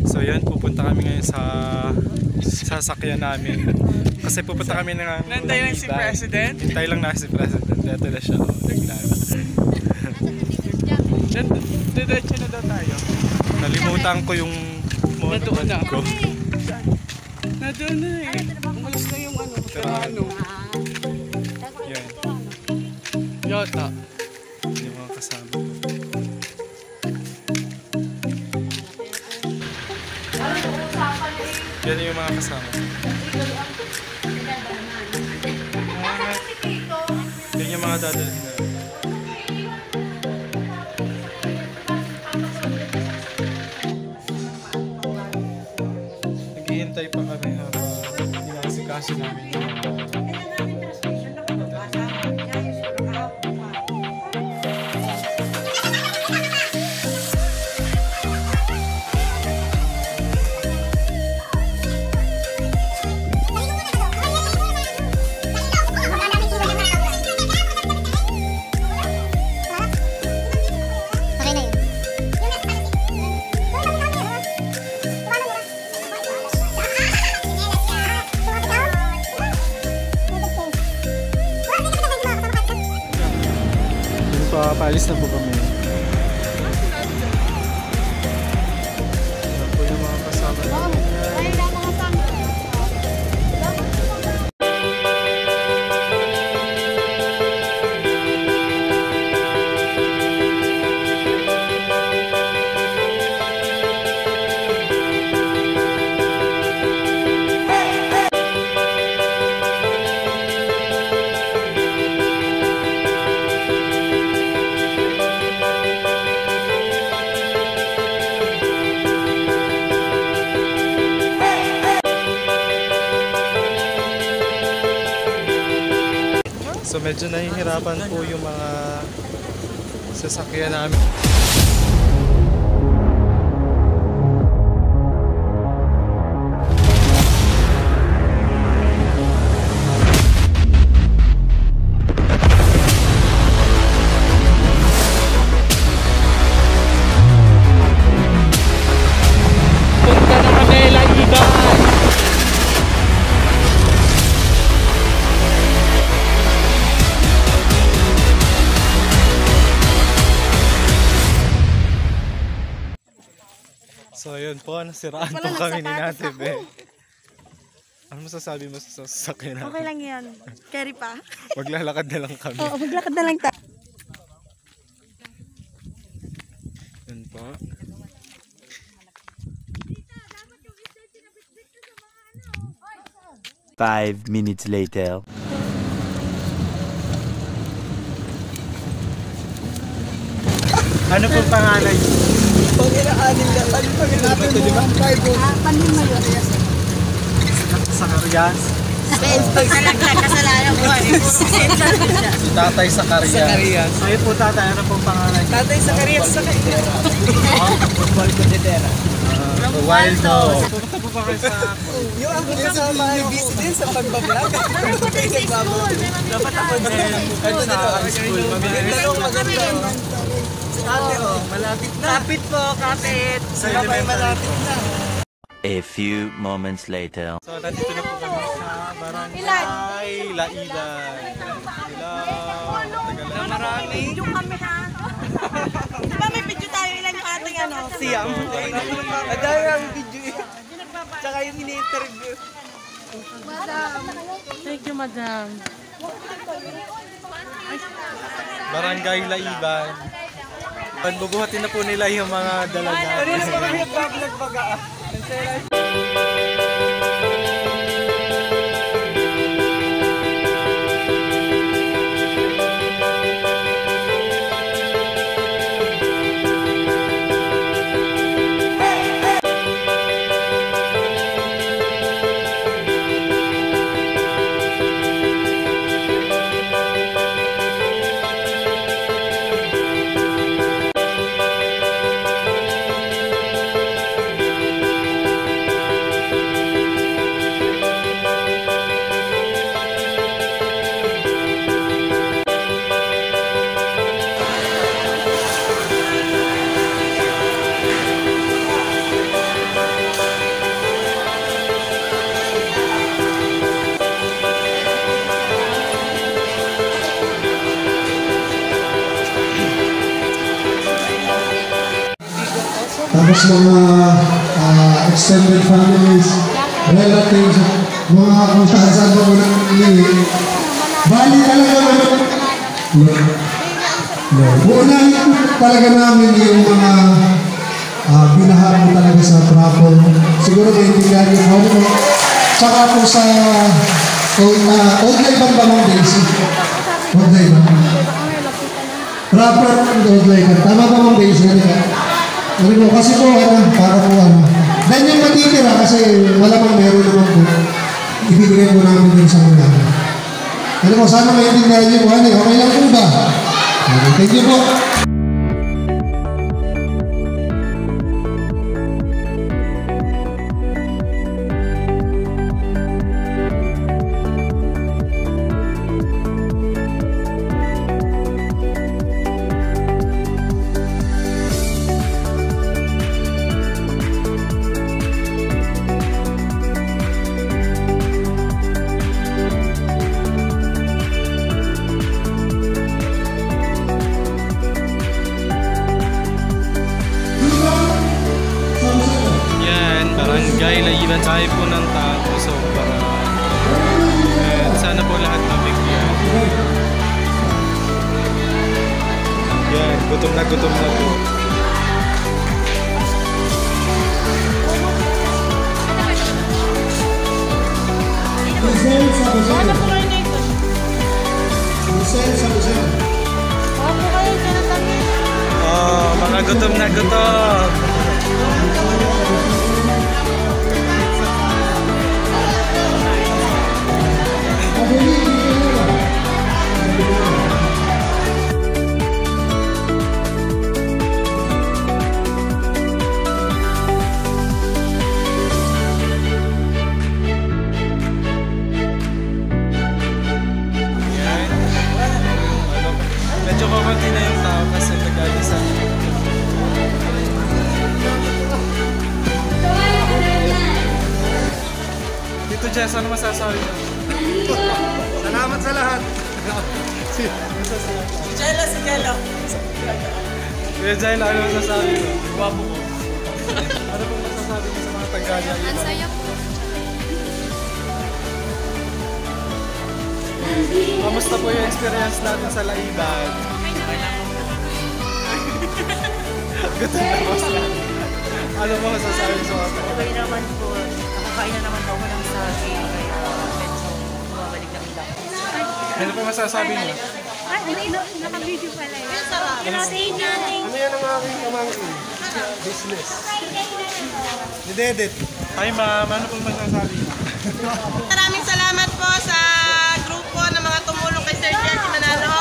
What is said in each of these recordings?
So yan, pupunta kami ngayon sa sasakyan namin. Kasi pupunta kami ng nantay lang si President. Hintay lang na si President. Ito na siya. Diretso na daw tayo. Nalimutan ko yung Nadoon na ko. Nadoon na eh. Umalis na yung ano. Ano. Yan. Yata. Yung mga kasama. Yan yung mga kasama. Yan yung mga dadalhin na. Naghihintay pa kami habang inasikaso namin yung paalis na po kami. Yan po yung mga kasama namin. So medyo nahihirapan po yung mga sasakyan namin. Punta na kami, Laiban! So yun po, nasiraan po kami ni Nate Be. Ano masasabi mo sa sasakyan natin? Okay lang yan. Carry pa? Maglalakad na lang kami. Oo, maglakad na lang tayo. Yun po. Five minutes later. Ano pong pangalan? Pag-ina-anin na. Pag-ina-anin mo ang cargo. Panin mo yun. Sa Karyas? Kasalanan mo. Si Tatay sa Karyas. Ayun po tatay, ano pong pangalan? Tatay sa Karyas sa Karyas. Football Cordillera. Wildo. Pupunta po ba kayo sa... Yung ako din sa mga busy din sa pagbablog. Dapat ako din. Ito sa high school. Dalawang maganda. Ate oh, malapit na. Kapit po, kapit. Sa Sabay malapit na. A few moments later. So, nandito na po kami sa Barangay Laiban. Hello. Marami. Video kami ha. Di ba may video tayo? Ilan yung ating ano? Siyam. Madami ang video yun. Tsaka yung ini-interview. Madam. Thank you, madam. Barangay Laiban. Bubuhatin na po nila yung mga dalaga. Kanina pa kami nag-vlog baga. tapos mga extended families, relatives, mga kung saan pa mo nang ilingi. Bali talaga naman. Uunahin talaga namin yung mga binahan talaga sa travel. Siguro maintindihan niyo po. Tsaka po sa Old Laiban ba mga Daisy? Old Laiban. Proper Old Laiban. Tama ba mga Daisy? Kasi po, para po then yung matitira kasi malamang meron naman po. Ibibigay po namin din sa mga. Sana maintindihan niyo po. Okay lang po ba? Thank you po. Barangay Laiban, tayo po ng tao, so para sana po lahat mabigyan. Yan, gutom na po. Oh, mga gutom na gutom. Medyo kakunti na yung tao kasi nag-alisan. Tito Jess, ano masasabi mo? Salamat sa lahat. Si Jello. Kuya Jaila, ano masasabi mo? Guwapo mo. Ano pong masasabi mo sa mga taga-Laiban? Ang saya po. Kamusta po yung experience natin sa Laiban? Okay lang. Gutom na po sila. Ano mo masasabi sa mga taga? Okay naman po. Nakakain na naman po ako ng saging. Kaya medyo bumabalik ng ilang. Ano po masasabi niyo? Naka-video pala yun. Ang sarap. Save natin. Ano yan ang aking kamangkin? Business. Ni Dedet. Hi ma'am, ano po masasabi niyo? Maraming salamat po sa grupo ng mga tumulong kay Sir Jesse Manalo.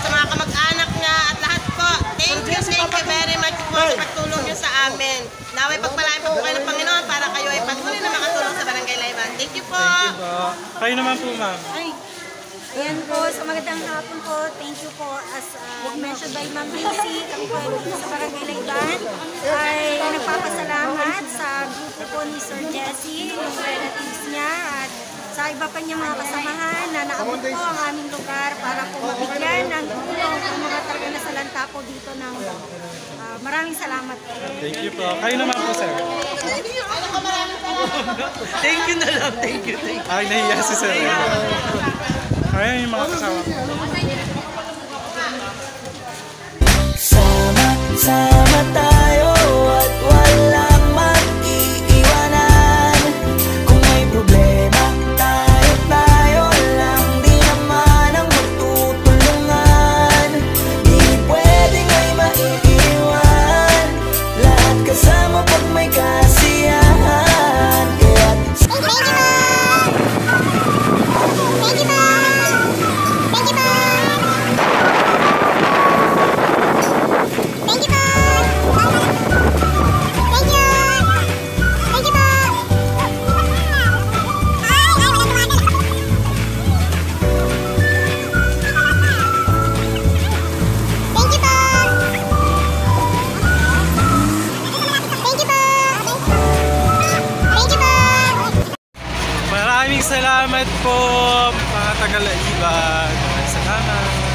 Sa mga kamag-anak niya at lahat po. Thank you very much po sa pagtulong niyo sa amin. Naway pagpalain po kayo ng Panginoon para kayo ay patuloy na makatulong sa Barangay Laiban. Thank you po. Thank you po. Kayo naman po ma'am. Ayan po, sa magandang hapon po, thank you po as mentioned by Ma'am Daisy, kami po sa Barangay Laiban ay nagpapasalamat sa grupo po ni Sir Jesse, yung relatives niya at sa iba pa niyang mga kasamahan na naabot po ang aming lugar para po mabigyan ng tulong ang mga talaga nasalanta po dito ng maraming salamat po. Thank you po. Kayo naman po sir. Thank you na lang. Thank you. Ay, nahiya si sir. Ayan yung mga kasama ko. Sama tayo at walang mag-iiwanan. Kung may problema, tayo lang. Di naman ang magtutulungan. Di pwedeng ay maiiwan. Lahat kasama pag may kasiyahan. Kaya Maraming salamat po mga taga-Laiban. Salamat.